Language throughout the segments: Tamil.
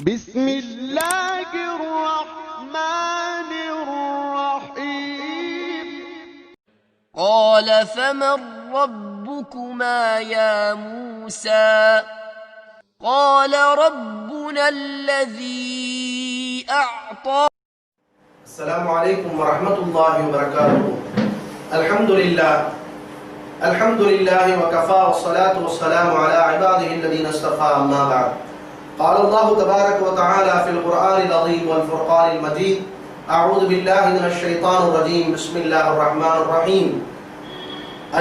بسم الله الرحمن الرحيم قال فمن ربكما يا موسى قال ربنا الذي أعطى. السلام عليكم ورحمة الله وبركاته. الحمد لله وكفى والصلاة والسلام على عباده الذين اصطفى أما بعد. قال الله تبارك وتعالى في القرآن العظيم والفرقان المجيد: أعوذ بالله من الشيطان الرجيم. بسم الله الرحمن الرحيم.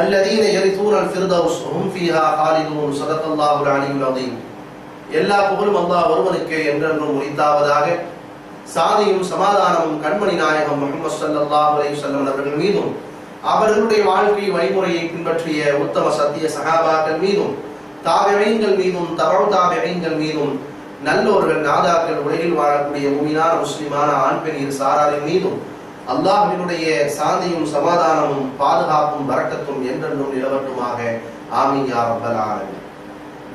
الذين يرثون الفردوس هم فيها خالدون. صدق الله العلي العظيم. எல்லா புகழும் அல்லாஹ் ஒருவனுக்கே என்றென்றும் உரித்தாவதாக. சாதியும் சமாதானமும் கண்மணி நாயகம் முஹம்மது ஸல்லல்லாஹு அலைஹி வஸல்லம் அவர்கள் மீதும் அவர்களுடைய வாழ்க்கை வழிமுறையை பின்பற்றிய உத்தம சத்திய சஹாபாக்கள் மீதும் தாபிஈன்கள் மீதும் தபஉ தாபிஈன்கள் மீதும் நல்லோர்கள் நாதாக்கள் உலகில் வாழக்கூடிய முஃமினான முஸ்லிமான ஆண் பெண் இரு சாராரின் மீதும் அல்லாஹ்வினுடைய சாந்தியும் சமாதானமும் பாதுகாப்பும் பரக்கத்தும் என்றென்றும் நிலவட்டுமாக. ஆமீன் யா ரப்பல் ஆலமீன்.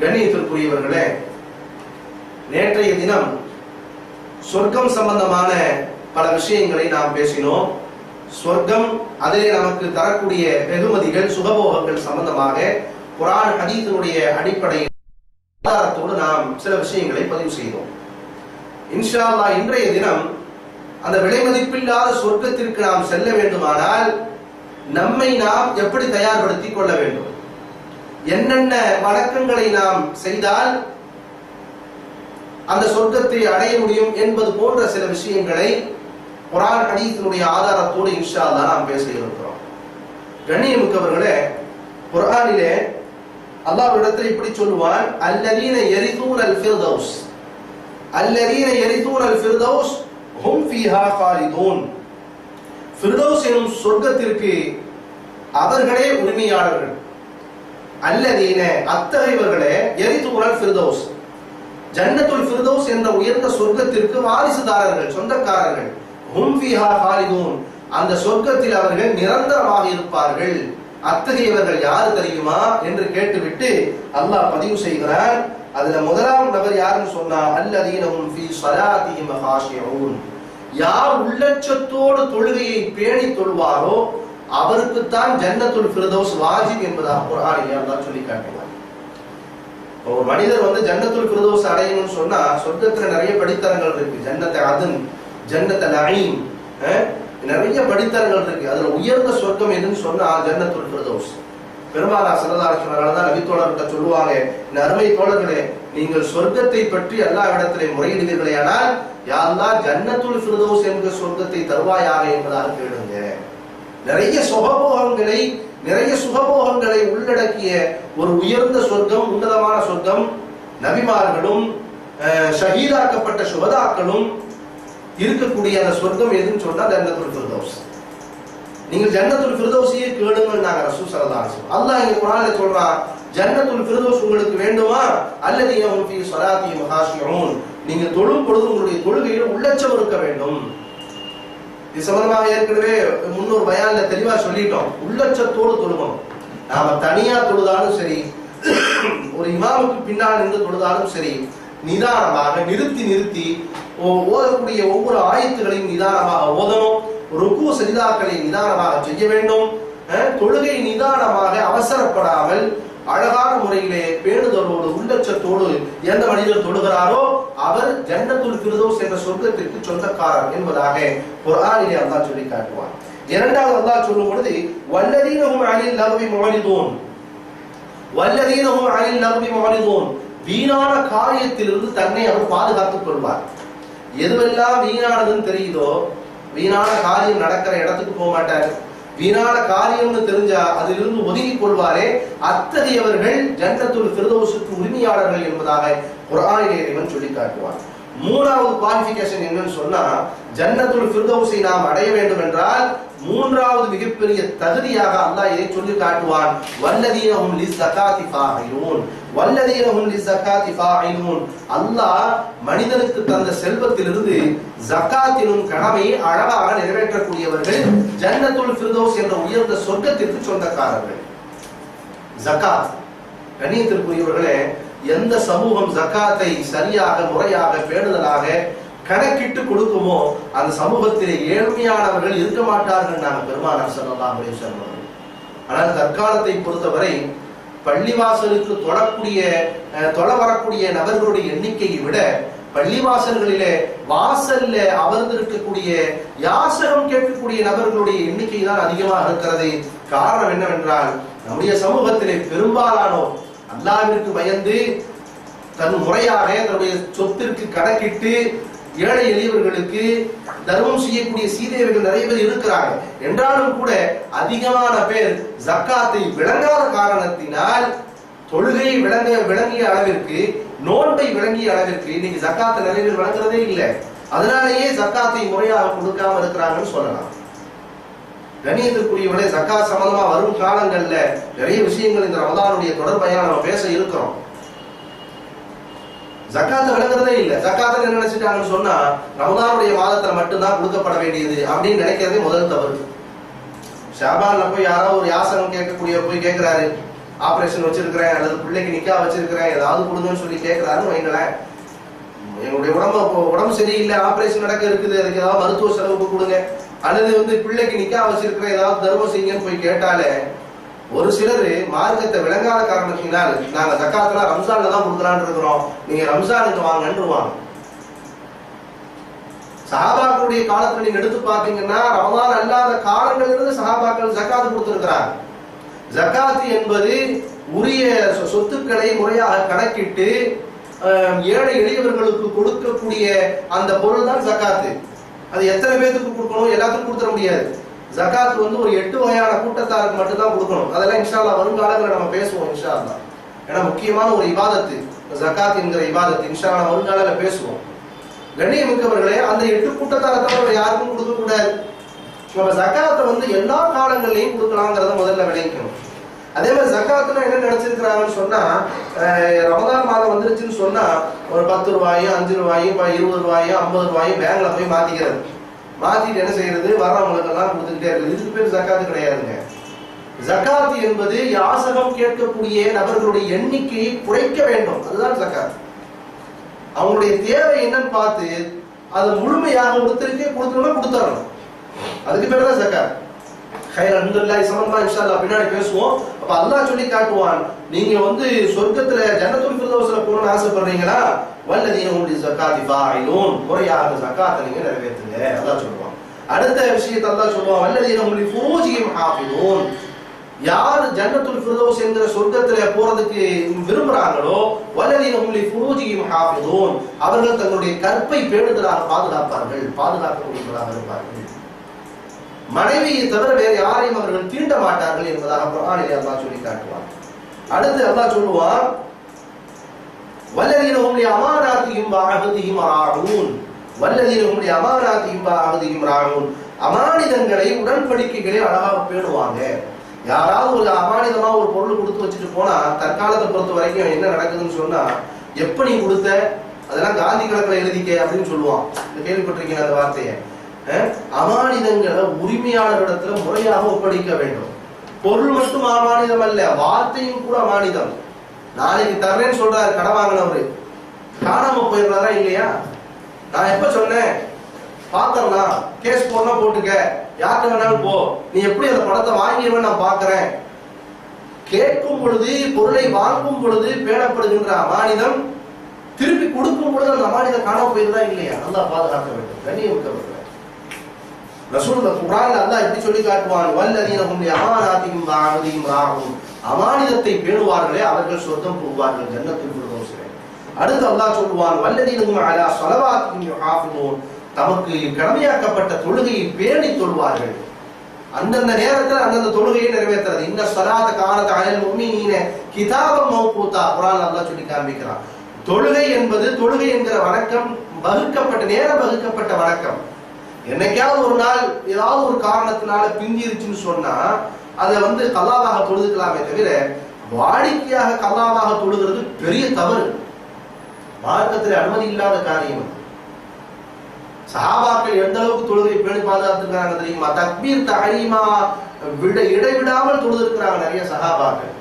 கண்ணியத்திற்குரியவர்களே, நேற்றைய தினம் சொர்க்கம் சம்பந்தமான பல விஷயங்களை நாம் பேசினோம். சொர்க்கம், அதிலே நமக்கு தரக்கூடிய வெகுமதிகள், சுகபோகங்கள் சம்பந்தமாக குர்ஆன் ஹதீஸினுடைய அடிப்படையில் ஆதாரத்தோடு நாம் சில விஷயங்களை பதிவு செய்தோம். இன்ஷா அல்லாஹ் இன்றைய தினம் அந்த விலைமதிப்பில்லாத சொர்க்கத்திற்கு நாம் செல்ல வேண்டுமானால் நம்மை நாம் எப்படி தயார்படுத்திக் கொள்ள வேண்டும், என்னென்ன வணக்கங்களை நாம் செய்தால் அந்த சொர்க்கத்தை அடைய முடியும் என்பது போன்ற சில விஷயங்களை குர்ஆன் ஹதீஸினுடைய ஆதாரத்தோடு இன்ஷா அல்லாஹ் நாம் பேச இருக்கிறோம். கண்ணியமிக்கவர்களே, குர்ஆனிலே அல்லாஹ்விடத்தில் இப்படி சொல்லுவான்: அல்லதீன யரிதூனல் ஃபிர்தௌஸ், அல்லதீன யரிதூனல் ஃபிர்தௌஸ் ஹும் ஃபீஹா காலிதூன். ஃபிர்தௌஸ் எனும் சொர்க்கத்திற்கு அவர்களே உரிமையாளர்கள். அல்லதீன, அத்தகையவர்களே, யரிதூனல் ஃபிர்தௌஸ், ஜன்னத்துல் ஃபிர்தௌஸ் என்ற உயர்ந்த சொர்க்கத்திற்கு வாரிசுதாரர்கள், சொந்தக்காரர்கள். ஹும் ஃபீஹா காலிதூன், அந்த சொர்க்கத்தில் அவர்கள் நிரந்தரமாக இருப்பார்கள். அத்தகையவர்கள் யாரு தெரியுமா என்று கேட்டுவிட்டு அல்லாஹ் பதிவு செய்கிறான். அதுல முதலாம் நபர் யாருன்னு சொன்னா, அல்லதீனஹும் ஃபீ ஸலாத்திஹிம் காஷிஊன், யார் உள்ளச்சத்தோடு தொழுகையை பேணி தொழுவாரோ அவருக்குத்தான் ஜன்னத்துல் ஃபிர்தௌஸ் வாஜிப் என்பதாக குர்ஆனில் அல்லாஹ் சொல்லி காட்டுவார். ஒரு மனிதர் ஜன்னத்துல் ஃபிர்தௌஸ் அடையணும்னு சொன்னா சொர்க்கத்துல நிறைய படித்தரங்கள் இருக்கு. ஜன்னத் அதன், ஜன்னத் நஈம், நிறைய படித்தரங்கள் இருக்கு. அதுல உயர்ந்த சொர்க்கம் எதுன்னு சொன்னா ஜன்னத்துல் ஃபிர்தௌஸ். பெருமானார் ஸல்லல்லாஹு அலைஹி வஸல்லம் தான் நபி தோழர்கிட்ட சொல்லுவாங்க: அருமை தோழர்களே, நீங்கள் சொர்க்கத்தை பற்றி அல்லாஹ்விடத்திலே முறையிடுவீர்களே ஆனால் யா அல்லாஹ் ஜன்னத்துல் ஃபிர்தௌஸ் என்கிற சொர்க்கத்தை தருவாயாக என்பதாக கேளுங்க. நிறைய சுகபோகங்களை உள்ளடக்கிய ஒரு உயர்ந்த சொர்க்கம், உன்னதமான சொர்க்கம். நபிமார்களும் ஷஹீதாக்கப்பட்ட சுஹதாக்களும் இருக்கக்கூடிய அந்த சொர்க்கம் எதுன்னு சொன்னா ஜன்னத்துல் ஃபிர்தௌஸ். நீங்கள் ஜன்னத்துல் ஃபிர்தௌஸையே கேளுங்கன்னாங்க ரசூல் ஸல்லல்லாஹு அலைஹி வஸல்லம். அல்லாஹ் இங்க குர்ஆன்ல சொல்றான், ஜன்னத்துல் ஃபிர்தௌஸ் உங்களுக்கு வேண்டுமா, அல்லதீனஹும் ஃபீ ஸலாத்திஹிம் காஷிஊன், நீங்க தொழும் பொழுது உங்களுடைய தொழுகையில் உள்ளச்சம் இருக்க வேண்டும். இது சம்பந்தமாக ஏற்கனவே முன்னொரு பயான்ல தெளிவா சொல்லிட்டோம். உள்ளச்சத்தோடு தொழுகணும். நாம தனியா தொழுதாலும் சரி, ஒரு இமாமுக்கு பின்னால் நின்று தொழுதாலும் சரி, நிதானமாக நிறுத்தி ஓதக்கூடிய ஒவ்வொரு ஆயத்துகளையும் நிதானமாக ஓதணும். ருக்கு சஜிதாக்களை நிதானமாக செய்ய வேண்டும். தொழுகை நிதானமாக, அவசரப்படாமல் அழகான முறையிலே பேணுதலோடு உள்ளச்சத்தோடு எந்த மனிதர் தொழுகிறாரோ அவர் ஜன்னத்துல் ஃபிர்தௌஸ் என்ற சொர்க்கத்திற்கு சொந்தக்காரர் என்பதாக குர்ஆனிலே அல்லாஹ் சொல்லி காட்டுவார். இரண்டாவது அல்லாஹ் சொல்லும் பொழுது வல்லதீனஹும் அனில் லக்வி முஅரிதூன், வல்லதீனஹும் அனில் லக்வி முஅரிதூன், வீணான காரியத்திலிருந்து தன்னை அவர் பாதுகாத்துக் கொள்வார். எதுவெல்லாம் வீணானதுன்னு தெரியுதோ, வீணான காரியம் நடக்கிற இடத்துக்கு போக மாட்டார். வீணான காரியம்னு தெரிஞ்சா அதிலிருந்து ஒதுங்கிக் கொள்வாரே, அத்தகையவர்கள் ஜன்னத்துல் ஃபிர்தௌஸுக்கு உரிமையாளர்கள் என்பதாக குர்ஆனிலே இறைவன் சொல்லி காட்டுவார். மூணாவது குவாலிஃபிகேஷன் என்னன்னு சொன்னா, ஜன்னத்துல் ஃபிர்தௌஸை நாம் அடைய வேண்டும் என்றால் மூன்றாவது மிகப்பெரிய தகுதியாக அல்லாஹ் இதை சொல்லி காட்டுவான்: வல்லதீனஹும் லிஸ்ஸகாத்தி ஃபாஇலூன், வல்லதீனஹும் லிஸ்ஸகாத்தி ஃபாஇலூன். அல்லாஹ் மனிதனுக்கு தந்த செல்வத்திலிருந்து ஜகாத் எனும் கடமையை அழகாக நிறைவேற்றக்கூடியவர்கள் ஜன்னத்துல் ஃபிர்தௌஸ் என்ற உயர்ந்த சொர்க்கத்திற்கு சொந்தக்காரர்கள். ஜகாத், கண்ணியத்திற்குரியவர்களே, எந்த சமூகம் ஜக்காத்தை சரியாக முறையாக பேணுதலாக கணக்கிட்டு கொடுக்குமோ அந்த சமூகத்திலே ஏழ்மையானவர்கள் இருக்க மாட்டார்கள் நாங்கள் பெருமானார் ஸல்லல்லாஹு அலைஹி வஸல்லம். ஆனால் தற்காலத்தை பொறுத்தவரை பள்ளிவாசலுக்கு தொழ வரக்கூடிய நபர்களுடைய எண்ணிக்கையை விட பள்ளிவாசல்களிலே வாசல்ல அமர்ந்திருக்கக்கூடிய யாசகம் கேட்கக்கூடிய நபர்களுடைய எண்ணிக்கை தான் அதிகமாக இருக்கிறது. காரணம் என்னவென்றால் நம்முடைய சமூகத்திலே பெரும்பாலானோர் அல்லாஹ்விற்கு பயந்து தன் முறையாக தன்னுடைய சொத்திற்கு கணக்கிட்டு ஏழை எளியவர்களுக்கு தர்மம் செய்யக்கூடிய சீதேவிகள் நிறைய பேர் இருக்கிறார்கள். என்றாலும் கூட அதிகமான பேர் ஜக்காத்தை விளங்காத காரணத்தினால் தொழுகையை விளங்கிய அளவிற்கு, நோன்பை விளங்கிய அளவிற்கு இன்னைக்கு ஜக்காத்தை நிறைய பேர் விளங்குறதே இல்லை. அதனாலேயே ஜக்காத்தை முறையாக கொடுக்காம இருக்கிறாங்கன்னு சொல்லலாம். கண்ணியத்திற்குரியவர்களே, ஜக்காத் சம்பந்தமா வரும் காலங்கள்ல நிறைய விஷயங்கள் இந்த ரமதானுடைய தொடர்பையா நம்ம பேச இருக்கிறோம். ஜக்காத்தை விளங்குறதே இல்லை. ஜக்காத்தை என்ன நினைச்சிட்டாங்கன்னு சொன்னா ரமதானுடைய மாதத்துல மட்டும்தான் கொடுக்கப்பட வேண்டியது அப்படின்னு நினைக்கிறதே முதல் தவறு. ஷாபான்ல போய் யாராவது ஒரு யாசகம் கேட்கக்கூடிய போய் கேட்கிறாரு, ஆபரேஷன் வச்சிருக்கிறேன் அல்லது பிள்ளைக்கு நிக்கா வச்சிருக்கிறேன் ஏதாவது கொடுங்கன்னு சொல்லி கேட்கிறாருன்னு வைங்களேன். எங்களுடைய உடம்பு சரியில்லை, ஆபரேஷன் நடக்க இருக்குது, அதுக்கு ஏதாவது மருத்துவ செலவுக்கு கொடுங்க, அல்லது பிள்ளைக்கு நிக்கா வச்சிருக்கிறேன் ஏதாவது தர்மம் செய்யுங்கன்னு போய் கேட்டாலே ஒரு சிலர் மார்க்கத்தை விளங்காத காரணத்தினால் நாங்க ஜக்காத்லாம் ரம்ஜான்ல தான் கொடுக்கலான்னு இருக்கிறோம், நீங்க ரம்ஜானுக்கு வாங்கன்றுவாங்க. சஹாபாக்களுடைய காலத்துல நீங்க எடுத்து பாத்தீங்கன்னா ரமதான் அல்லாத காலங்களிலிருந்து சஹாபாக்கள் ஜக்காத் கொடுத்திருக்கிறாங்க. ஜக்காத் என்பது உரிய சொத்துக்களை முறையாக கணக்கிட்டு ஏழை எளியவர்களுக்கு கொடுக்கக்கூடிய அந்த பொருள் தான் ஜக்காத்து. அது எத்தனை பேருக்கு கொடுக்கணும், எல்லாத்துக்கும் கொடுத்துட முடியாது. ஜக்காத் ஒரு 8 வகையான கூட்டத்தாருக்கு மட்டும்தான் கொடுக்கணும். அதெல்லாம் இன்ஷா அல்லாஹ் வருங்காலங்களில் நம்ம பேசுவோம் இன்ஷா அல்லாஹ். ஏன்னா முக்கியமான ஒரு இபாதத்து ஜக்காத் என்கிற இபாதத்து. இன்ஷா அல்லாஹ் வருங்காலங்களில் பேசுவோம். கண்ணியமிக்கவர்களே, அந்த 8 கூட்டத்தாரை தவிர யாருக்கும் கொடுக்க கூடாது. நம்ம ஜக்காத்தை எல்லா காலங்கள்லையும் கொடுக்கலாங்கிறத முதல்ல விளைவிக்கணும். அதே மாதிரி ஜக்காத்துல என்ன நினைச்சிருக்கிறாங்கன்னு சொன்னா, ரமதான் மாதம் வந்துருச்சுன்னு சொன்னா ஒரு 10 ரூபாயும் 5 ரூபாயும் 20 ரூபாயும் 50 ரூபாயும் பேங்க்ல போய் மாத்திக்கிறது. மாத்திட்டு என்ன செய்யறது, வர்றவங்களுக்கு எல்லாம் கொடுத்துக்கிட்டே இருக்குது. இதுக்கு பேர் ஜக்காத்து கிடையாதுங்க. ஜக்காத் என்பது யாசகம் கேட்கக்கூடிய நபர்களுடைய எண்ணிக்கையை குறைக்க வேண்டும். அதுதான் ஜக்காத். அவங்களுடைய தேவை என்னன்னு பார்த்து அதை முழுமையாக கொடுத்துடணும். அதுக்கு பேர் தான் ஜக்காத். அல்ஹம்துலில்லாஹ் சமமா இன்ஷா அல்லாஹ் பின்னாடி பேசுவோம். அப்ப அல்லாஹ் சொல்லி காட்டுவான், நீங்க சொர்க்கத்துல ஜன்னத்துல் ஃபிர்தௌஸ்ல போகணும்னு ஆசைப்படுறீங்களா, வல்லதீனஹும் லிஸகாத்தி ஃபாயிலூன், முறையாக ஜகாத்தை நீங்க நிறைவேற்றுங்க அல்லாஹ் சொல்லுவான். அடுத்த விஷயத்தை அல்லாஹ் சொல்லுவான், வல்லதீனஹும் லிஃபுரூஜிஹிம் ஹாஃபிலூன், யார் ஜன்னத்துல் ஃபிர்தௌஸ் என்கிற சொர்க்கத்துல போறதுக்கு விரும்புறாங்களோ, வல்லதீனஹும் லிஃபுரூஜிஹிம் ஹாஃபிலூன், அவர்கள் தங்களுடைய கற்பை பேணுதலாக பாதுகாக்கக்கூடியவர்களாக இருப்பார்கள். மனைவியை தவிர வேறு யாரையும் அவர்கள் தீண்ட மாட்டார்கள் என்பதாக குர்ஆனிலே அல்லாஹ் சொல்லி காட்டுவான். அடுத்து அல்லாஹ் சொல்லுவான், வல்லதீனஹும் லிஅமானாத்திஹிம் வஅஹதிஹிம் ராஊன், வல்லதீனஹும் லிஅமானாத்திஹிம் வஅஹதிஹிம் ராஊன், அமானிதங்களை உடன்படிக்கைகளை அழகாக பேணுவாங்க. யாராவது ஒரு அமானிதமா ஒரு பொருள் கொடுத்து வச்சுட்டு போனா தற்காலத்தை பொறுத்த வரைக்கும் என்ன நடக்குதுன்னு சொன்னா, எப்ப நீ கொடுத்த அதெல்லாம் காந்தி கணக்குல எழுதிக்க அப்படின்னு சொல்லுவான். கேள்விப்பட்டிருக்கீங்க அந்த வார்த்தையை? அமானிதங்களை உரிமையாளரிடத்துல முறையாக ஒப்படைக்க வேண்டும். பொருள் மட்டும் அமானிதம் அல்ல, வார்த்தையும் கூட அமானிதம். நாளைக்கு தர்றேன்னு சொல்றாரு கடை வாங்கினவரு, காணாம போயிடுறாரா இல்லையா? நான் எப்ப சொன்னேன் பாத்திரலாம், கேஸ் போடலாம் போட்டுக்க, யார்கிட்ட வேணாலும் போ, நீ எப்படி அந்த பணத்தை வாங்கிடுவேன் நான் பாக்குறேன். கேட்கும் பொழுது பொருளை வாங்கும் பொழுது பேணப்படுகின்ற அமானிதம் திருப்பி கொடுக்கும் பொழுது அந்த அமானிதம் காணாம போயிருந்தா இல்லையா? அல்லாஹ் பாதுகாக்க வேண்டும். கண்ணியமிக்கவர்கள், ரசூலுல்லாஹ் குர்ஆன்ல அல்லாஹ் எப்படி சொல்லி காட்டுவான், வல்லதீனஹும் லிஅமானாத்திஹிம் வஅஹதிஹிம் ராஊன், அமானிதத்தை பேணுவார்களே அவர்கள் சொர்க்கம் புகுவார்கள் ஜன்னத்துல் ஃபிர்தௌஸிலே. அடுத்து அல்லாஹ் சொல்லுவான், வல்லதீனஹும் அலா ஸலவாத்திஹிம் யுஹாஃபிலூன், தமக்கு கடமையாக்கப்பட்ட தொழுகையை பேணி தொழுவார்கள். அந்தந்த நேரத்தில் அந்தந்த தொழுகையை நிறைவேற்றுறது. இன்ன ஸலாத கானத் அலல் முஃமினீன கிதாபம் மௌகூதா, குர்ஆன்ல அல்லாஹ் சொல்லி காண்பிக்கிறான். தொழுகை என்பது, தொழுகை என்கிற வணக்கம் வகுக்கப்பட்ட நேரம், வகுக்கப்பட்ட வணக்கம். என்னைக்காவது ஒரு நாள் ஏதாவது ஒரு காரணத்தினால பிந்திருச்சுன்னு சொன்னா அதை கல்லாவாக தொழுதுக்கலாமே தவிர வாடிக்கையாக கல்லாவாக தொழுகிறது பெரிய தவறு, மார்க்கத்தில் அனுமதி இல்லாத காரியம். சஹாபாக்கள் எந்த அளவுக்கு தொழுகை பேணி பாதுகாத்துருக்காங்க தெரியுமா? தக்பீர் தஹரீமா இடைவிடாமல் தொழுதிருக்கிறாங்க நிறைய சஹாபாக்கள்.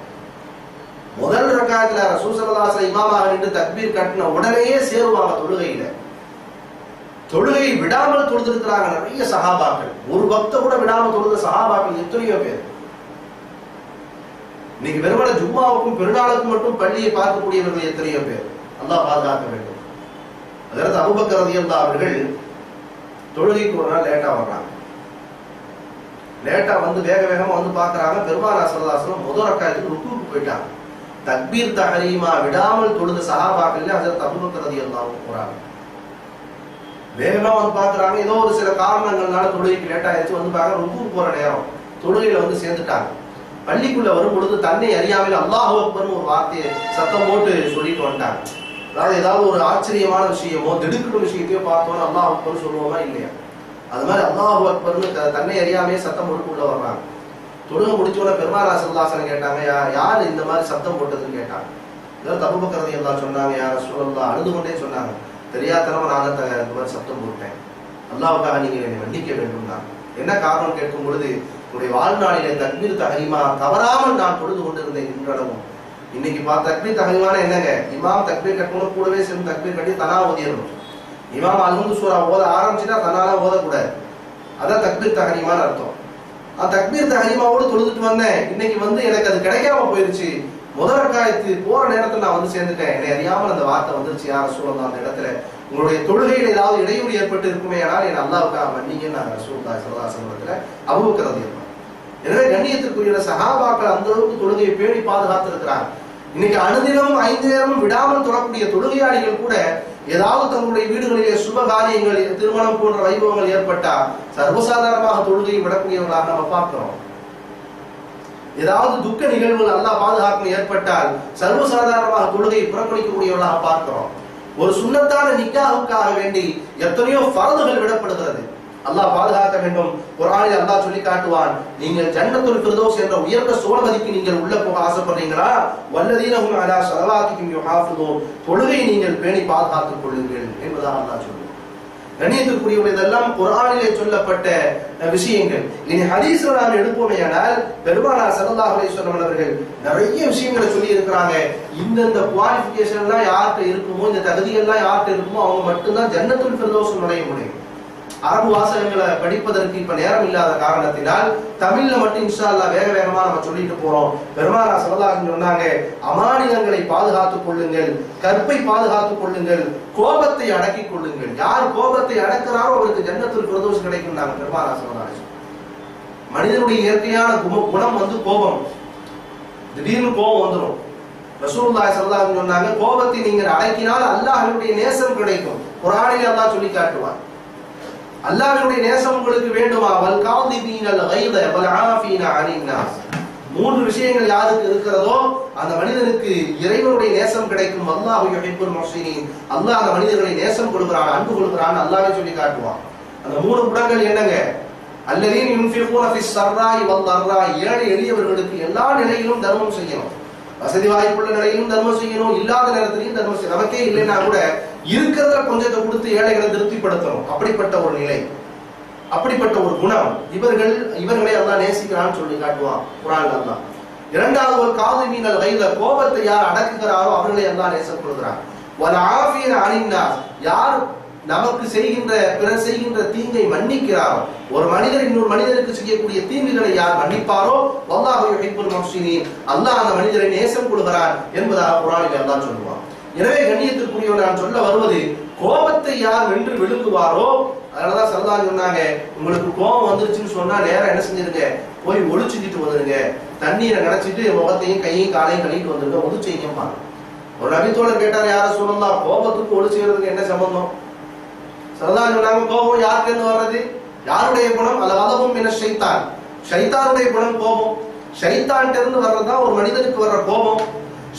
முதல் ரக்காயத்துல ரசூல் ஸல்லல்லாஹு அலைஹி வஸல்லம் இமாமாக நின்று தக்பீர் கட்டின உடனேயே சேருவாங்க தொழுகையில. தொழுகை விடாமல் தொழுதிருக்கிறாங்க நிறைய சஹாபாக்கள். ஒரு பக்த கூட விடாமல் தொழுத சஹாபாக்கள் எத்தனையோ பேர். இன்னைக்கு வெறுமன ஜும்மாவுக்கும் பெருநாளுக்கும் மட்டும் பள்ளியை பார்க்கக்கூடியவர்கள் எத்தனையோ பேர். அல்லாஹ் பாதுகாக்க வேண்டும். அதற்கு அபூபக்கர் ரலியல்லாஹு அவர்கள் தொழுகைக்கு ஒரு நாள் லேட்டா வர்றாங்க. லேட்டா வந்து வேக வேகமா வந்து பாக்குறாங்க. பெருமானார் ஸல்லல்லாஹு அலைஹி வஸல்லம் முதல் ரக்காயத்துக்கு ருக்குவுக்கு போயிட்டாங்க. தக்பீர் தஹரீமா விடாமல் தொழுத சஹாபாக்கள் ஹஜ்ரத் அபூபக்கர் ரலியல்லாஹு போறாங்க. வேகமா வந்து பாக்குறாங்க. ஏதோ ஒரு சில காரணங்கள்னால தொழுகைக்கு லேட் ஆயிடுச்சு. வந்து பாக்க ருக்குவுக்கு போற நேரம் தொழுகையில வந்து சேர்ந்துட்டாங்க. பள்ளிக்குள்ள வரும் பொழுது தன்னை அறியாமல் அல்லாஹு அக்பர்னு ஒரு வார்த்தையை சத்தம் போட்டு சொல்லிட்டு வந்துட்டாங்க. அதாவது ஏதாவது ஒரு ஆச்சரியமான விஷயமோ திடுக்கிற விஷயத்தையோ பார்த்தோம்னா அல்லாஹ் அக்பர் சொல்லுவோமா இல்லையா? அது மாதிரி அல்லாஹு அக்பர்னு தன்னை அறியாமே சத்தம் போட்டு உள்ள வர்றாங்க. தொழுகை முடிச்சோட பெருமானார் ஸல்லல்லாஹு அலைஹி வஸல்லம் கேட்டாங்க, யார் இந்த மாதிரி சத்தம் போட்டதுன்னு கேட்டாங்க. இதெல்லாம் அபூபக்கர் ரலியல்லாஹு சொன்னாங்க, யா ரசூலல்லாஹ், அழுது கொண்டே சொன்னாங்க, தெரியாதனமா நான் இந்த மாதிரி சத்தம் போட்டேன், அல்லாஹ்வுக்காக நீங்க என்னை மன்னிக்க வேண்டும். என்ன காரணம் கேட்கும் பொழுது, உங்களுடைய வாழ்நாளிலே தக்பீர் தஹரீமா தவறாமல் நான் தொழுது கொண்டிருந்தேன் இன்றளவும். இன்னைக்கு தக்பீர் தஹரீமான என்னங்க, இமாம் தக்பீர் கட்டணும் கூடவே சேர்ந்து தக்பீர் கட்டி தனா ஓதிடணும். இமாம் அல்ஹம்து சூரா ஓத ஆரம்பிச்சுட்டா தனால ஓதக்கூடாது. அதான் தக்பீர் தஹரீமான்னு அர்த்தம். தக்பீர் தஹரீமாவோடு தொழுதுட்டு வந்தேன். இன்னைக்கு வந்து எனக்கு அது கிடைக்காம போயிருச்சு. முதல் ரக்காயத்து போற நேரத்தில் நான் வந்து சேர்ந்துட்டேன். என்னை அறியாமல் அந்த வார்த்தை வந்துருச்சு. யா ரசூலல்லாஹ், அந்த இடத்துல உங்களுடைய தொழுகையில் ஏதாவது இடையூறு ஏற்பட்டு இருக்குமே ஆனால் என் அல்லாஹ்வுக்காக மன்னிங்கன்னு நான் ரசூலுல்லாஹி ஸல்லல்லாஹு அலைஹி வஸல்லம் அபூபக்கர் ரலியல்லாஹு. எனவே கண்ணியத்திற்குரிய சஹாபாக்கள் அந்த அளவுக்கு தொழுகையை பேணி பாதுகாத்து இருக்கிறார். இன்னைக்கு அனுதினமும் 5 நேரமும் விடாமல் தொழக்கூடிய தொழுகையாளிகள் கூட ஏதாவது தங்களுடைய வீடுகளிலே சுப காரியங்கள், திருமணம் போன்ற வைபவங்கள் ஏற்பட்டா சர்வசாதாரணமாக தொழுகையை விடக்கூடியவர்களாக நம்ம பார்க்கிறோம். ஏதாவது துக்க நிகழ்வுகள் அல்லாஹ் பாதுகாப்பு ஏற்பட்டால் சர்வசாதாரணமாக தொழுகையை புறக்கணிக்கக்கூடியவர்களாக பார்க்கிறோம். ஒரு சுன்னத்தான நிக்காஹுக்காக வேண்டி எத்தனையோ ஃபர்துகள் விடப்படுகிறது. அல்லாஹ் பாதுகாக்க வேண்டும். குர்ஆனில் அல்லாஹ் சொல்லி காட்டுவான், நீங்கள் ஜன்னத்துல் ஃபிர்தௌஸ் என்ற உயர்ந்த சுவனபதிக்கு நீங்கள் உள்ள போக ஆசைப்படுறீங்களா, வல்லதீன ஹும் அலா ஸலவாத்திஹிம் யுஹாஃபிதூன், தொழுகையை நீங்கள் பேணி பாதுகாத்துக் கொள்ளுங்கள் என்பதாக அல்லாஹ் சொல்லுவான். கண்ணியத்திற்குரியவர்கள், இதெல்லாம் குர்ஆனிலே சொல்லப்பட்ட விஷயங்கள். இனி ஹதீஸ்ல நாம் எடுப்போமேயானால் பெருமானார் ஸல்லல்லாஹு அலைஹி வஸல்லம் அவர்கள் நிறைய விஷயங்களை சொல்லி இருக்கிறாங்க. இந்த குவாலிஃபிகேஷன் எல்லாம் யார்கிட்ட இருக்குமோ, இந்த தகுதிகள்லாம் யார்கிட்ட இருக்குமோ அவங்க மட்டும்தான் ஜன்னத்துல் ஃபிர்தௌஸ் நுழைய முடியும். அரபு வாசகங்களை படிப்பதற்கு இப்ப நேரம் இல்லாத காரணத்தினால் தமிழ்ல மட்டும் இன்ஷா அல்லாஹ் வேக வேகமா நம்ம சொல்லிட்டு போறோம். பெருமானார் ஸல்லல்லாஹு அலைஹி சொன்னாங்க, அமானிதங்களை பாதுகாத்துக் கொள்ளுங்கள், கற்பை பாதுகாத்துக் கொள்ளுங்கள், கோபத்தை அடக்கிக் கொள்ளுங்கள். யார் கோபத்தை அடக்குறாரோ அவருக்கு ஜன்னத்துல் ஃபிர்தௌஸ் கிடைக்கும். நாங்க பெருமானார் ஸல்லல்லாஹு அலைஹி மனிதனுடைய இயற்கையான குணம் வந்து கோபம். திடீர்னு கோபம் வந்துடும். ரசூலுல்லாஹி ஸல்லல்லாஹு அலைஹி சொன்னாங்க, கோபத்தை நீங்கள் அடக்கினால் அல்லாஹ்வுடைய நேசம் கிடைக்கும். குர்ஆனில் அல்லாஹ் சொல்லி காட்டுவார், அல்லாஹ்வுடைய நேசம் உங்களுக்கு வேண்டுமா, வல் காதிபீனல் கைத வல் ஆஃபீன அனின் நாஸ். 3 விஷயங்கள் யாருக்கு இருக்கிறதோ அந்த மனிதனுக்கு இறைவனுடைய நேசம் கிடைக்கும். அல்லாஹ் யுஹிப்புல் முஹ்சினீன், அல்லாஹ் அந்த மனிதர்களை நேசம் கொடுக்கிறான், அன்பு கொடுக்கிறான் அல்லாஹ்வே சொல்லி காட்டுவான். அந்த 3 குணங்கள் என்னங்க, அல்லதீன யுன்ஃபிகூன ஃபிஸ் ஸர்ராஇ வல் தர்ராஇ, ஏழை எளியவர்களுக்கு எல்லா நிலையிலும் தர்மம் செய்யணும். வசதி வாய்ப்புள்ள நிலையிலும் தர்மம் செய்யணும், இல்லாத நேரத்திலையும் தர்மம் செய்யணும். நமக்கே இல்லைன்னா கூட இருக்கிறத கொஞ்சத்தை கொடுத்து ஏழைகளை திருப்திப்படுத்தணும். அப்படிப்பட்ட ஒரு நிலை, அப்படிப்பட்ட ஒரு குணம் இவர்களை அல்லாஹ் நேசிக்கிறான்னு சொல்லி காட்டுவான் குர்ஆன்ல அல்லாஹ். இரண்டாவது, ஒரு காதிபீனல் கைத, கோபத்தை யார் அடக்குகிறாரோ அவர்களை அல்லாஹ் நேசம் கொடுக்கிறார். வல் ஆஃபீன அனின் நாஸ், யார் நமக்கு பிறர் செய்கின்ற தீங்கை மன்னிக்கிறாரோ, ஒரு மனிதர் இன்னொரு மனிதருக்கு செய்யக்கூடிய தீங்குகளை யார் மன்னிப்பாரோ வல்லாஹு யுஹிப்புல் முஹ்சினீன், அல்லாஹ் அந்த மனிதரை நேசம் கொள்கிறான் என்பதாக குர்ஆனில் அல்லாஹ் சொல்லுவான். எனவே கண்ணியத்திற்குரியவர் நான் சொல்ல வருவது, கோபத்தை யார் வென்று விழுங்குவாரோ, அதனாலதான் ஸல்லல்லாஹு சொன்னாங்க, உங்களுக்கு கோபம் வந்துருச்சுன்னு சொன்னா நேரம் என்ன செஞ்சிருங்க, போய் ஒளிச்சுக்கிட்டு வந்துருங்க, தண்ணீரை நினைச்சிட்டு முகத்தையும் கையையும் காலையும் கழுவிட்டு வந்துருங்க, ஒளிச்சீங்கம்மா. ஒரு நபித்தோழர் கேட்டார், யார சொல்லலாம், கோபத்துக்கு ஒளி செய்யறதுக்கு என்ன சம்பந்தம்? ஸல்லல்லாஹு சொன்னாங்க, கோபம் யாருக்கு இருந்து வர்றது, யாருடைய குணம், அலகலவும் மின ஷைத்தான், ஷைத்தானுடைய குணம் கோபம். ஷைத்தான்ட்ட இருந்து வர்றதுதான் ஒரு மனிதனுக்கு வர்ற கோபம்.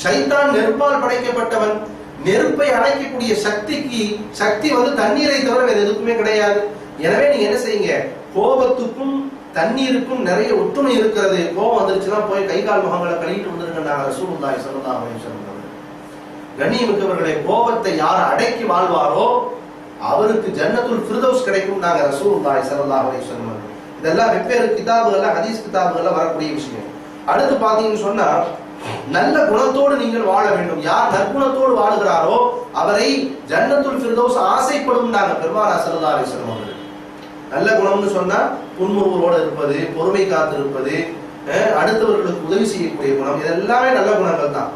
ஷைத்தான் நெருப்பால் படைக்கப்பட்டவன். நெருப்பை அணைக்கக்கூடிய சக்தி வந்து தண்ணீரை தவிர வேற எதுக்குமே கிடையாது. எனவே நீங்க என்ன செய்யுங்க, கோபத்துக்கும் தண்ணீருக்கும் நிறைய ஒற்றுமை இருக்கிறது. கோபம் வந்துருச்சுன்னா போய் கை கால் முகங்களை கழுவிட்டு வந்துருங்க ரசூலுல்லாஹி ஸல்லல்லாஹு அலைஹி வஸல்லம். கண்ணியமிக்கவர்களே, கோபத்தை யார் அடக்கி வாழ்வாரோ அவருக்கு ஜன்னத்துல் ஃபிர்தௌஸ் கிடைக்கும் நாங்க ரசூலுல்லாஹி ஸல்லல்லாஹு அலைஹி வஸல்லம். இதெல்லாம் வெவ்வேறு கிதாபுகள்ல, ஹதீஸ் கிதாபுகள்ல வரக்கூடிய விஷயம். அடுத்து பாத்தீங்கன்னு சொன்னா, நல்ல குணத்தோடு நீங்கள் வாழ வேண்டும். யார் நற்குணத்தோடு வாழுகிறாரோ அவரை ஜன்னத்துல் ஃபிர்தௌஸ் ஆசைப்படும் நாங்க பெருமானா ஸல்லல்லாஹு அலைஹி வஸல்லம் அவர்கள். நல்ல குணம்னு சொன்னா புன்முறுவலோடு இருப்பது, பொறுமை காத்து இருப்பது, அடுத்தவர்களுக்கு உதவி செய்யக்கூடிய குணம், இதெல்லாமே நல்ல குணங்கள் தான்.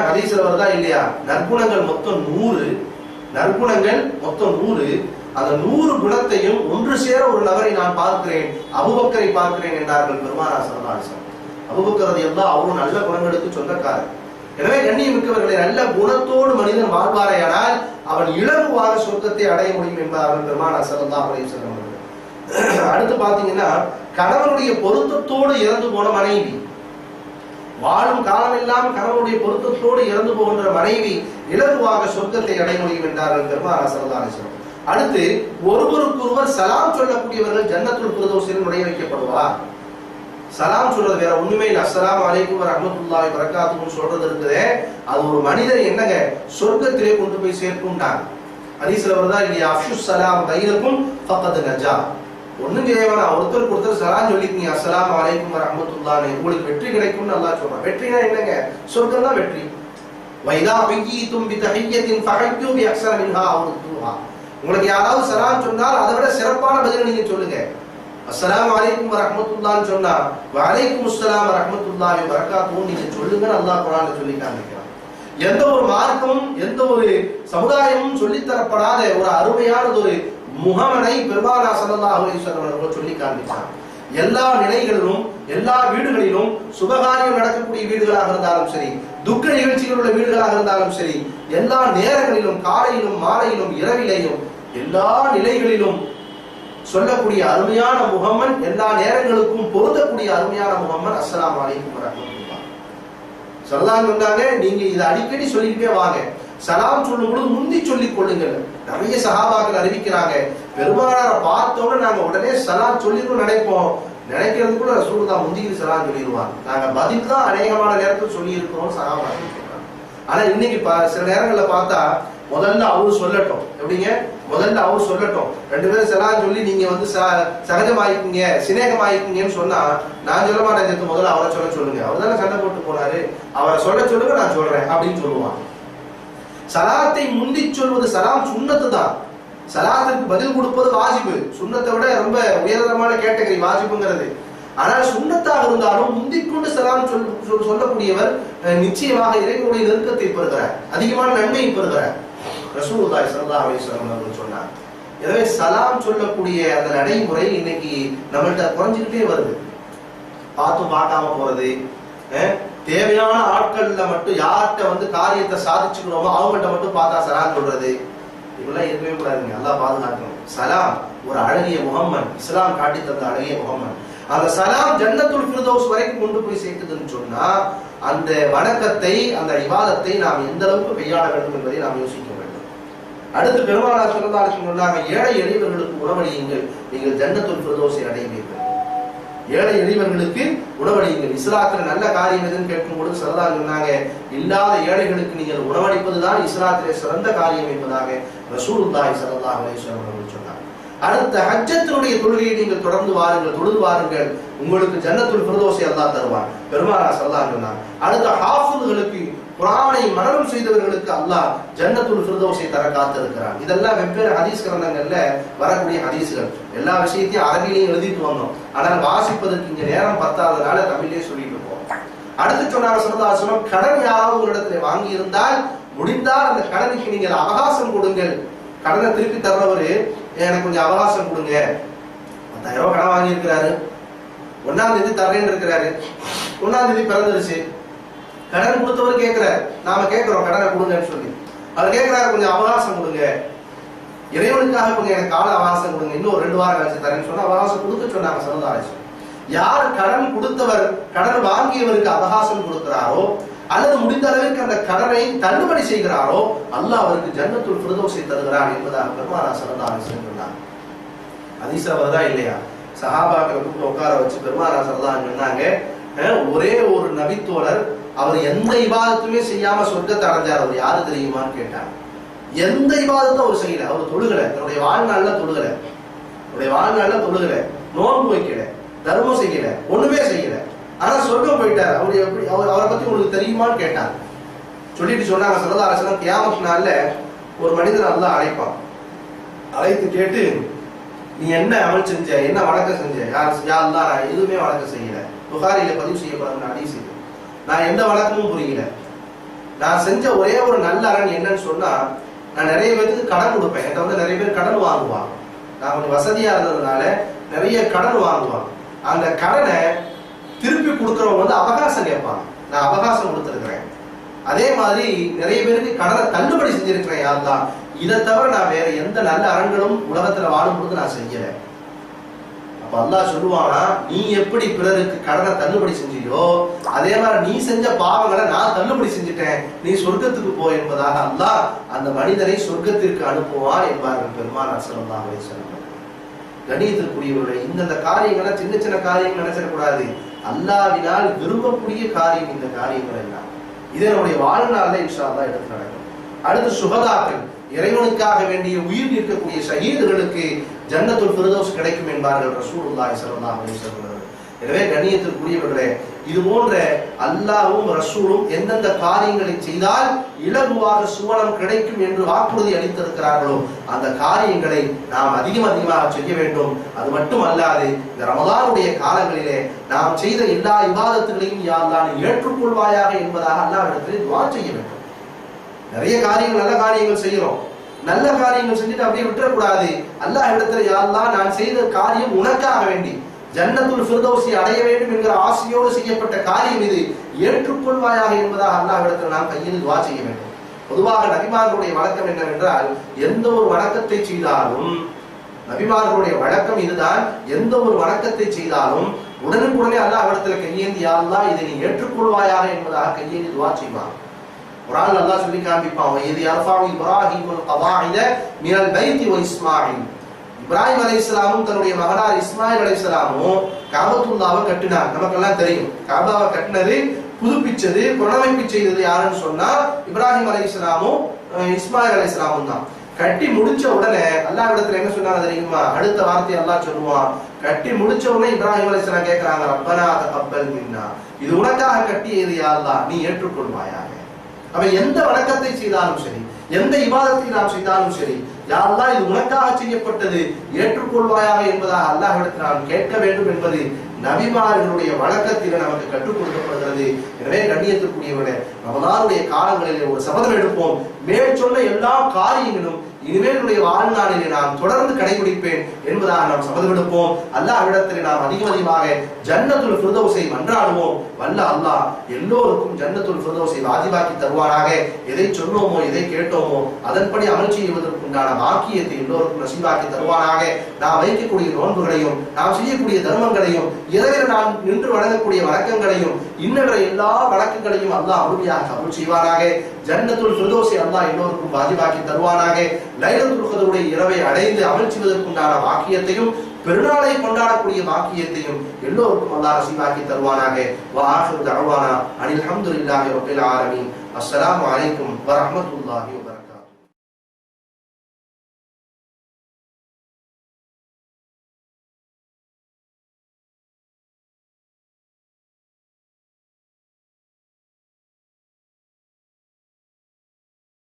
ஹதீஸ்ல வருதா இல்லையா? நற்குணங்கள் மொத்தம் 100, நற்குணங்கள் மொத்தம் 100. அந்த 100 குணத்தையும் ஒன்று சேர ஒரு நபரை நான் பார்க்கிறேன், அபூபக்கரை பார்க்கிறேன் என்றார்கள் பெருமானா ஸல்லல்லாஹு அலைஹி வஸல்லம். அபூபக்கர் ரலியல்லாஹு அன்ஹு நல்ல குணங்களுக்கு சொந்தக்காரர். எனவே கண்ணியமிக்கவர்களை, நல்ல குணத்தோடு மனிதன் வாழ்வாரையானால் அவன் இலகுவாக சொர்க்கத்தை அடைய முடியும் என்பார்கள் பெருமானா ஸல்லல்லாஹு அலைஹி வஸல்லம். அடுத்து பாத்தீங்கன்னா, கணவனுடைய பொருத்தத்தோடு இறந்து போன மனைவி, வாழும் காலமெல்லாம் கணவனுடைய பொருத்தத்தோடு இறந்து போகின்ற மனைவி இலகுவாக சொர்க்கத்தை அடைய முடியும் என்றார்கள் பெருமானா ஸல்லல்லாஹு அலைஹி வஸல்லம். அடுத்து, ஒருவருக்கொருவர் சலாம் சொல்லக்கூடியவர்கள் ஜன்னத்துல் ஃபிர்தௌஸில் நுழைய வைக்கப்படுவார். சலாம் சொல்றது வேற ஒண்ணுமே இல்லை. அஸ்ஸலாமு அலைக்கும் வரஹ்மத்துல்லாஹி வபரகாத்துஹு சொல்றது இருக்குதே, அது ஒரு மனிதரை என்னங்க சொர்க்கத்திலே கொண்டு போய் சேர்க்கும்டாங்க. ஹதீஸ்ல வருதா இல்லையா? அஃஷு ஸலாம் பைனக்கும் ஃபகத் நஜா. ஒண்ணும் செய்யவேனா, ஒருத்தருக்கு ஒருத்தர் சலாம் சொல்லிக்கீங்க, அஸ்ஸலாமு அலைக்கும் வரஹ்மத்துல்லாஹி, உங்களுக்கு வெற்றி கிடைக்கும்னு அல்லாஹ் சொல்றான். வெற்றினா என்னங்க? சொர்க்கம் தான் வெற்றி. வைதா ஹய்யிதும் பிதஹிய்யத்தின் ஃபஹய்யு பிஅஹ்ஸன மின்ஹா அவ் ருத்துஹா. உங்களுக்கு யாராவது சலாம் சொன்னால் அதை விட சிறப்பான பதிலை நீங்க சொல்லுங்க. அஸ்ஸலாமு அலைக்கும் வரஹ்மத்துல்லாஹ்னு சொன்னா வஅலைக்கும் அஸ்ஸலாம் வரஹ்மத்துல்லாஹி வபரகாத்துஹு நீங்க சொல்லுங்கன்னு அல்லாஹ் குர்ஆன்ல சொல்லி காண்பிக்கிறான். எந்த ஒரு மார்க்கமும் எந்த ஒரு சமுதாயமும் சொல்லித் தரப்படாத ஒரு அருமையான ஒரு முகமனை பெருமானா ஸல்லல்லாஹு அலைஹி வஸல்லம் அவர்கள் சொல்லி காண்பிக்கிறார். எல்லா நிலைகளிலும், எல்லா வீடுகளிலும், சுபகாரியம் நடக்கக்கூடிய வீடுகளாக இருந்தாலும் சரி, துக்க நிகழ்ச்சிகள் உள்ள வீடுகளாக இருந்தாலும் சரி, எல்லா நேரங்களிலும், காலையிலும் மாலையிலும் இரவிலேயும் எல்லா நிலைகளிலும் சொல்லக்கூடிய அருமையான முகம்மன், எல்லா நேரங்களுக்கும் பொருந்தக்கூடிய அருமையான முகம்மன் அஸ்ஸலாமு அலைக்கும் வரஹ்மத்துல்லாஹ். ஸல்லல்லாஹு சொன்னாங்க, நீங்க இதை அடிக்கடி சொல்லிக்கிட்டே வாங்க. சலாம் சொல்லும் பொழுது முந்தி சொல்லிக் கொள்ளுங்கள். நிறைய சஹாபாக்கள் அறிவிக்கிறாங்க, பெருமானாரை பார்த்தோன்னு நாங்க உடனே சலாம் சொல்லிடணும் நினைப்போம். நினைக்கிறதுக்குள்ள ரசூலுல்லாஹ் முந்திக்கு சலாம் சொல்லிடுவாங்க. நாங்க பதில் தான் அநேகமான நேரத்தில் சொல்லி இருக்கிறோம் சஹாபாக்கள் சொல்றாங்க. ஆனா இன்னைக்கு சில நேரங்கள்ல பார்த்தா முதல்ல அவரு சொல்லட்டும். எப்படிங்க? முதல்ல அவர் சொல்லட்டும், 2 பேரும் சலாம் சொல்லி நீங்க வந்து சகஜமாயிக்குங்க, சிநேகமாயிக்குங்கன்னு சொன்னா நான் சொல்ல மாட்டேன், முதல்ல அவரை சொல்லுங்க. அவர் தானே சண்டை போட்டு போனாரு, அவரை சொல்லுங்க, நான் சொல்றேன் அப்படின்னு சொல்லுவான். சலாத்தை முந்தி சொல்வது சலாம் சுன்னத்து தான். சலாத்திற்கு பதில் கொடுப்பது வாஜிபு. சுன்னத்தை விட ரொம்ப உயர்தரமான கேட்டகரி வாஜிபுங்கிறது. ஆனால் சுன்னத்தாக இருந்தாலும் முந்திக்கொண்டு சலாம் சொல்லக்கூடியவர் நிச்சயமாக இறைவனுடைய நெருக்கத்தை பெறுகிறார், அதிகமான நன்மையை பெறுகிறார். ரசூலுல்லாஹி ஸல்லல்லாஹு அலைஹி வஸல்லம் அவர்கள் சொன்னார். எனவே சலாம் சொல்லக்கூடிய அந்த நடைமுறை இன்னைக்கு நம்மள்ட்ட குறைஞ்சிக்கிட்டே வருது. பார்க்காம போறது, தேவையான ஆட்கள்ல மட்டும் யார்கிட்ட வந்து காரியத்தை சாதிச்சுக்கிறோமோ அவங்கள்ட்ட மட்டும் பார்த்தா சலாம் சொல்றது, இதெல்லாம் இருக்கவே கூடாதுங்க. அல்லாஹ் பாதுகாக்கணும். சலாம் ஒரு அழகிய முகம்மன், இஸ்லாம் காட்டி தந்த அழகிய முகம்மன். அந்த சலாம் ஜன்னத்துல் ஃபிர்தௌஸ் வரைக்கும் கொண்டு போய் சேர்க்குதுன்னு சொன்னா அந்த வணக்கத்தை, அந்த இபாதத்தை நாம் எந்த அளவுக்கு கையாள வேண்டும் என்பதை நாம் யோசிக்க வேண்டும். அடுத்து பெருமானார் ஸல்லல்லாஹு அலைஹி வஸல்லம் சொன்னாங்க, ஏழை எளியவர்களுக்கு உணவளியுங்கள், நீங்கள் ஜன்னத்துல் ஃபிர்தௌஸை அடைவீர்கள். ஏழை எளியவர்களுக்கு உணவளியுங்கள். இஸ்லாத்துல நல்ல காரியம் எதுன்னு கேட்கும் பொழுது ஸல்லல்லாஹு அலைஹி சொன்னாங்க, இல்லாத ஏழைகளுக்கு நீங்கள் உணவளிப்பதுதான் இஸ்லாத்திலே சிறந்த காரியம் என்பதாக ரசூலுல்லாஹி ஸல்லல்லாஹு அலைஹி வஸல்லம் அவர்கள் சொன்னாங்க. அடுத்த ஹஜ்ஜத்தினுடைய தொழுகையை நீங்கள் தொடர்ந்து வாருங்கள், தொழுது வாருங்கள், உங்களுக்கு ஜன்னத்துல் ஃபிர்தௌஸை அல்லாஹ் தருவான். பெருமானார் ஸல்லல்லாஹு அலைஹி சொன்னாங்க. அடுத்த ஹாஃபிதுகளுக்கு, குர்ஆனை மனனம் செய்தவர்களுக்கு அல்லாஹ் ஜன்னத்துல் ஃபிர்தௌஸை தர காத்திருக்கிறான். இதெல்லாம் வெவ்வேறு ஹதீஸ் கிரந்தங்கள்ல வரக்கூடிய ஹதீஸ்கள். எல்லா விஷயத்தையும் அரபியிலையும் எழுதிட்டு வந்தோம், ஆனால் வாசிப்பதற்கு இங்க நேரம் பத்தாதனால தமிழ்லயே சொல்லிட்டு இருக்கோம். அடுத்து சொன்னாங்க ஸல்லல்லாஹு அலைஹி வஸல்லம், கடன் யாராவது உங்களிடத்துல வாங்கி இருந்தால் முடிந்தால் அந்த கடனுக்கு நீங்கள் அவகாசம் கொடுங்கள். கடனை திருப்பி தர்றவரு எனக்கு கொஞ்சம் அவகாசம் கொடுங்க, 10,000 ரூபாய் கடன் வாங்கி இருக்கிறாரு, 1ஆம் தேதி தர்றேன்னு இருக்கிறாரு, 1ஆம் தேதி பிறந்துருச்சு, கடன் கொடுத்தவர் கேட்கிறார், நாம கேட்கிறோம் கடனை கொடுங்கன்னு சொல்லி, அவர் கேட்கிறாரு கொஞ்சம் அவகாசம் கொடுங்க, இறைவனுக்காக கொஞ்சம் எனக்கு கால அவகாசம் கொடுங்க, இன்னும் 2 வாரம் கழிச்சு தரேன்னு சொன்னா அவகாசம் கொடுக்க சொன்னாங்க ஸல்லல்லாஹு அலைஹி வஸல்லம். யார் கடன் கொடுத்தவர் கடன் வாங்கியவருக்கு அவகாசம் கொடுக்கிறாரோ அல்லது முடிந்த அளவுக்கு அந்த கடனை தள்ளுபடி செய்கிறாரோ அல்லாஹ் அவருக்கு ஜன்னத்துல் ஃபிர்தௌஸை தருகிறான் என்பதாக பெருமானார் ஸல்லல்லாஹு அலைஹி வஸல்லம் சொன்னாங்க. ஹதீஸ்ல வருதா இல்லையா? சஹாபாக்களை கூப்பிட்டு உட்கார வச்சு பெருமானார் ஸல்லல்லாஹு அலைஹி வஸல்லம் சொன்னாங்க, ஒரே ஒரு நபித்தோழர் அவர் எந்த இபாதத்துமே செய்யாம சொர்க்கத்தை அடைஞ்சார், அவர் யாரு தெரியுமான்னு கேட்டாங்க. எந்த இபாதத்தும் அவர் செய்யல, அவர் தொழுகல, தன்னுடைய வாழ்நாள்ல தொழுகல, நோன்பு வைக்கல, தர்மம் செய்யல, ஒண்ணுமே செய்யல, ஆனா சொர்க்கம் போயிட்டார், அவர் எப்படி அவரை பத்தி உங்களுக்கு தெரியுமான்னு கேட்டார். சொல்லிட்டு சொன்னாங்க ஸல்லல்லாஹு அலைஹி வஸல்லம், கியாமத் நாள்ல ஒரு மனிதன் அல்லாஹ் அழைப்பான். அழைத்து கேட்டு, நீ என்ன அமல் செஞ்ச, என்ன வணக்கம் செஞ்ச? யா அல்லாஹ், நான் எதுவுமே வணக்கம் செய்யல. புகாரில பதிவு செய்யப்படும் ஹதீஸ் இது. நான் எந்த வணக்கமும் புரியல. நான் செஞ்ச ஒரே ஒரு நல்ல அரண் என்னன்னு சொன்னா, நான் நிறைய பேருக்கு கடன் கொடுப்பேன். என்கிட்ட வந்து நிறைய பேர் கடன் வாங்குவாங்க. நான் கொஞ்சம் வசதியா இருந்ததுனால நிறைய கடன் வாங்குவாங்க. அந்த கடனை திருப்பி கொடுக்கறவங்க வந்து அவகாசம் கேட்பாங்க. நான் அவகாசம் கொடுத்துருக்கிறேன். அதே மாதிரி நிறைய பேருக்கு கடனை தள்ளுபடி செஞ்சிருக்கிறேன். யா அல்லாஹ், இதை தவிர நான் வேற எந்த நல்ல அரண்களும் உலகத்துல வாழும் பொழுது நான் செய்யல. அப்ப அல்லாஹ் சொல்லுவானா, நீ எப்படி பிறருக்கு கடனை தள்ளுபடி செஞ்சியோ அதே மாதிரி நீ செஞ்ச பாவங்களை நான் தள்ளுபடி செஞ்சுட்டேன், நீ சொர்க்கத்துக்கு போ என்பதாக அல்லாஹ் அந்த மனிதனை சொர்க்கத்திற்கு அனுப்புவான் என்பார்கள் பெருமானார் ஸல்லல்லாஹு அலைஹி வஸல்லம். கண்ணியத்திற்குரியவர்களே, இந்த காரியங்களை சின்ன சின்ன காரியங்கள் நினைச்சிடக்கூடாது. அல்லாஹ்வினால் விரும்பக்கூடிய காரியம் இந்த காரியங்கள் எல்லாம். இதை நம்முடைய வாழ்நாள்ல இன்ஷா அல்லாஹ் எடுத்து நடக்கும். அடுத்து சுஹதாக்கள், இறைவனுக்காக வேண்டிய உயிர் நிற்கக்கூடிய ஷஹீதுகளுக்கு ஜன்னத்துல் ஃபிர்தௌஸ் கிடைக்கும் என்பார்கள் ரசூலுல்லாஹி ஸல்லல்லாஹு அலைஹி வஸல்லம். எனவே கண்ணியத்திற்குரியவர்களே, இது போன்ற அல்லாஹ்வும் ரசூலும் எந்தெந்த காரியங்களை செய்தால் இலகுவாக சுவனம் கிடைக்கும் என்று வாக்குறுதி அளித்திருக்கிறார்களோ அந்த காரியங்களை நாம் அதிகமாக செய்ய வேண்டும். அது மட்டும் அல்லாது இந்த ரமலானுடைய காலங்களிலே நாம் செய்த எல்லா இபாதத்துகளையும் யா அல்லாஹ் நீ ஏற்றுக்கொள்வாயாக என்பதாக அல்லாஹ்விடத்தில் துஆ செய்ய வேண்டும். நிறைய காரியங்கள், நல்ல காரியங்கள் செய்யறோம். நல்ல காரியங்கள் செஞ்சுட்டு அப்படியே விட்டுறக்கூடாது. அல்லாஹ் இடத்துல யா அல்லாஹ் நான் செய்த காரியம் உனக்காக வேண்டி ஜன்னத்துல் ஃபிர்தௌஸை அடைய வேண்டும் என்கிற ஆசையோடு செய்யப்பட்ட காரியம் இது, ஏற்றுக்கொள்வாயாக என்பதாக அல்லாஹ் இடத்துல நாம் கையில் துஆ செய்ய வேண்டும். பொதுவாக நபிமார்களுடைய வழக்கம் என்னவென்றால், எந்த ஒரு வணக்கத்தை செய்தாலும், நபிமார்களுடைய வழக்கம் இதுதான், எந்த ஒரு வணக்கத்தை செய்தாலும் உடனுக்குடனே அல்லாஹ் இடத்துல கையேந்தி யா அல்லாஹ் இதை நீ ஏற்றுக்கொள்வாயாக என்பதாக கையேந்தி துஆ செய்வாங்க. குர்ஆன்ல அல்லாஹ் சொல்லி காண்பிப்பான், வயது யர்ஃபஉ இப்ராஹீமுல் கவாயித மினல் பைத்தி வ இஸ்மாயில். இப்ராஹிம் அலைஹிஸ்ஸலாமும் தன்னுடைய மகனார் இஸ்மாயில் அலைஹிஸ்ஸலாமும் காபத்துல்லாவை கட்டினார். நமக்கெல்லாம் தெரியும், காபாவை கட்டினது, புதுப்பிச்சது, புனரமைப்பு செய்தது யாருன்னு சொன்னா இப்ராஹிம் அலைஹிஸ்ஸலாமும் இஸ்மாயில் அலைஹிஸ்ஸலாமும் தான். கட்டி முடிச்ச உடனே அல்லாஹ் இடத்துல என்ன சொன்னாங்க தெரியுமா? அடுத்த வார்த்தை அல்லாஹ் சொல்லுவான், கட்டி முடிச்ச உடனே இப்ராஹிம் அலைஹிஸ்ஸலாம் கேட்கிறாங்க, ரப்பனா தகப்பல் மின்னா, இது உனக்காக கட்டியது யா அல்லாஹ், நீ ஏற்றுக்கொள்வாயாக. அவ எந்த வணக்கத்தை செய்தாலும் சரி, எந்த இபாதத்தை நாம் செய்தாலும் சரி, யா அல்லாஹ் இது உனக்காக செய்யப்பட்டது, ஏற்றுக்கொள்வாயாக என்பதாக அல்லாஹ்விடத்தில் நாம் கேட்க வேண்டும் என்பது நபிமார்களுடைய வழக்கத்தில் நமக்கு கற்றுக் கொடுக்கப்படுகிறது. எனவே கண்ணியத்திற்குரியவர்களே, ரமலானுடைய காலங்களிலே ஒரு சபதம் எடுப்போம். மேல் சொன்ன எல்லா காரியங்களும் இனிமேலுடைய வாழ்நாளிலே நாம் தொடர்ந்து கடைபிடிப்பேன் என்பதாக நாம் சபதம் எடுப்போம். அல்லாஹ்விடத்தில் நாம் அதிகமாக ஜன்னத்துல் ஃபிர்தௌஸை மன்றாடுவோம். வல்ல அல்லாஹ் எல்லோருக்கும் ஜன்னத்துல் ஃபிர்தௌஸை வாஜிபாக்கி தருவானாக. எதை சொன்னோமோ, எதை கேட்டோமோ அதன்படி அமல் செய்வதற்குண்டான பாக்கியத்தை எல்லோருக்கும் நசீபாக்கி தருவானாக. நாம் வைக்கக்கூடிய நோன்புகளையும், நாம் செய்யக்கூடிய தர்மங்களையும், இரவில் நாம் நின்று வணங்கக்கூடிய வணக்கங்களையும், இன்னென்ற எல்லா வணக்கங்களையும் அல்லாஹ் முழுமையாக கபூல் செய்வானாக. ஜன்னத்துல் ஃபிர்தௌஸை அல்லாஹ் எல்லோருக்கும் வாஜிபாக்கி தருவானாக. லைலத்துல் கத்ருடைய இரவை அடைந்து அமல் செய்வதற்குண்டான பாக்கியத்தையும், பெருநாளை கொண்டாடக்கூடிய பாக்கியத்தையும் எல்லோருக்கும் அல்லாஹ் நசீபாக்கி தருவானாக. வ ஆகிரு தஅவானா அனில் ஹம்துலில்லாஹி ரப்பில் ஆலமீன். அஸ்ஸலாமு அலைக்கும் வ ரஹ்மத்துல்லாஹி